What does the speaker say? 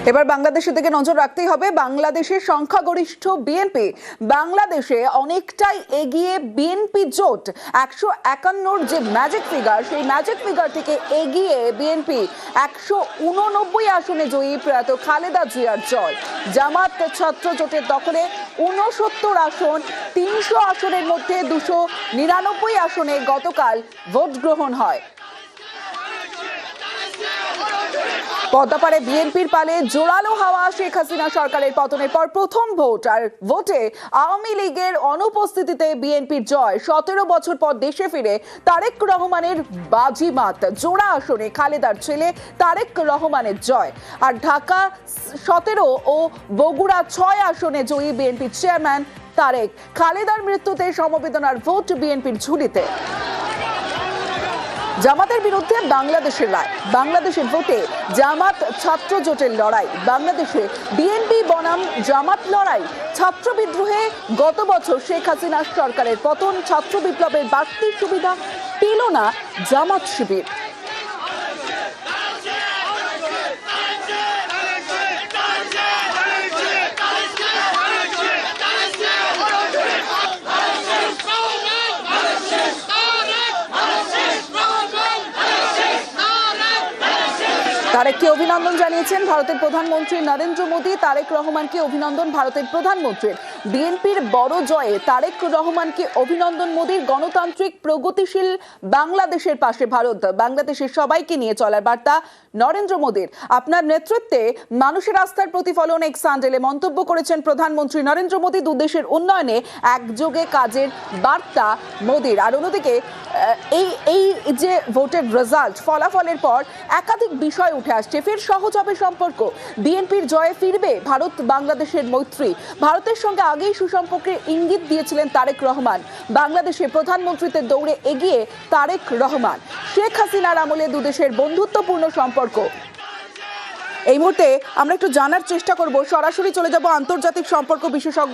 এবার বাংলাদেশের দিকে নজর রাখতেই হবে। বাংলাদেশের সংখ্যাগরিষ্ঠ বিএনপি বাংলাদেশে অনেকটাই এগিয়ে বিএনপি জোট 151 যে ম্যাজিক ফিগার, সেই ম্যাজিক ফিগার থেকে এগিয়ে বিএনপি 189 আসনে জয়ী প্রয়াত খালেদা জিয়ার জয়। জামাত ছাত্র জোটের দখলে 69 আসন, 300 আসনের মধ্যে 299 আসনে গতকাল ভোট গ্রহণ হয়। পদ্মাপাড়ে বিএনপির পালে জোরালো হাওয়া। শেখ হাসিনা সরকারের পতনের পর প্রথম ভোট, আর ভোটে আওয়ামী লীগের অনুপস্থিতিতে বিএনপির জয়। 17 বছর পর দেশে ফিরে তারেক রহমানের বাজিমাত। জোড়া আসনে খালেদার ছেলে তারেক রহমানের জয়। আর ঢাকা 17 ও বগুড়া 6 আসনে জয়ী বিএনপির চেয়ারম্যান তারেক। খালেদার মৃত্যুতে সমবেদনার ভোট বিএনপির ঝুলিতে। জামাতের বিরুদ্ধে বাংলাদেশের রায়। বাংলাদেশের ভোটে জামাত ছাত্র জোটের লড়াই। বাংলাদেশে বিএনপি বনাম জামাত লড়াই। ছাত্র বিদ্রোহে গত বছর শেখ হাসিনা সরকারের পতন। ছাত্র বিপ্লবের বাড়তি সুবিধা পেল না জামাত শিবির। তারেককে অভিনন্দন জানিয়েছেন ভারতের প্রধানমন্ত্রী নরেন্দ্র মোদী। তারেক রহমানকে অভিনন্দন ভারতের প্রধানমন্ত্রীর। বিএনপির বড় জয়ে তারেক রহমানকে অভিনন্দন মোদীর। গণতান্ত্রিক প্রগতিশীল বাংলাদেশের পাশে ভারত। বাংলাদেশের সবাইকে নিয়ে চলার বার্তা নরেন্দ্র মোদীর। আপনার নেতৃত্বে মানুষের আস্থার প্রতিফলন এক্স হ্যান্ডেলে মন্তব্য করেছেন প্রধানমন্ত্রী নরেন্দ্র মোদী। দুদেশের উন্নয়নে একযোগে কাজের বার্তা মোদীর। আর অন্যদিকে এই যে ভোটের রেজাল্ট, ফলাফলের পর একাধিক বিষয় উঠে আসছে। ফের সহজ হবে সম্পর্ক। বিএনপির জয়ে ফিরবে ভারত বাংলাদেশের মৈত্রী। ভারতের সঙ্গে আগেই সুসম্পর্কের ইঙ্গিত দিয়েছিলেন তারেক রহমান। বাংলাদেশে প্রধানমন্ত্রীত্বের দৌড়ে এগিয়ে তারেক রহমান। শেখ হাসিনার আমলে দুদেশের বন্ধুত্বপূর্ণ সম্পর্ক। এই মুহূর্তে আমরা একটু জানার চেষ্টা করব, সরাসরি চলে যাব আন্তর্জাতিক সম্পর্ক বিশেষজ্ঞ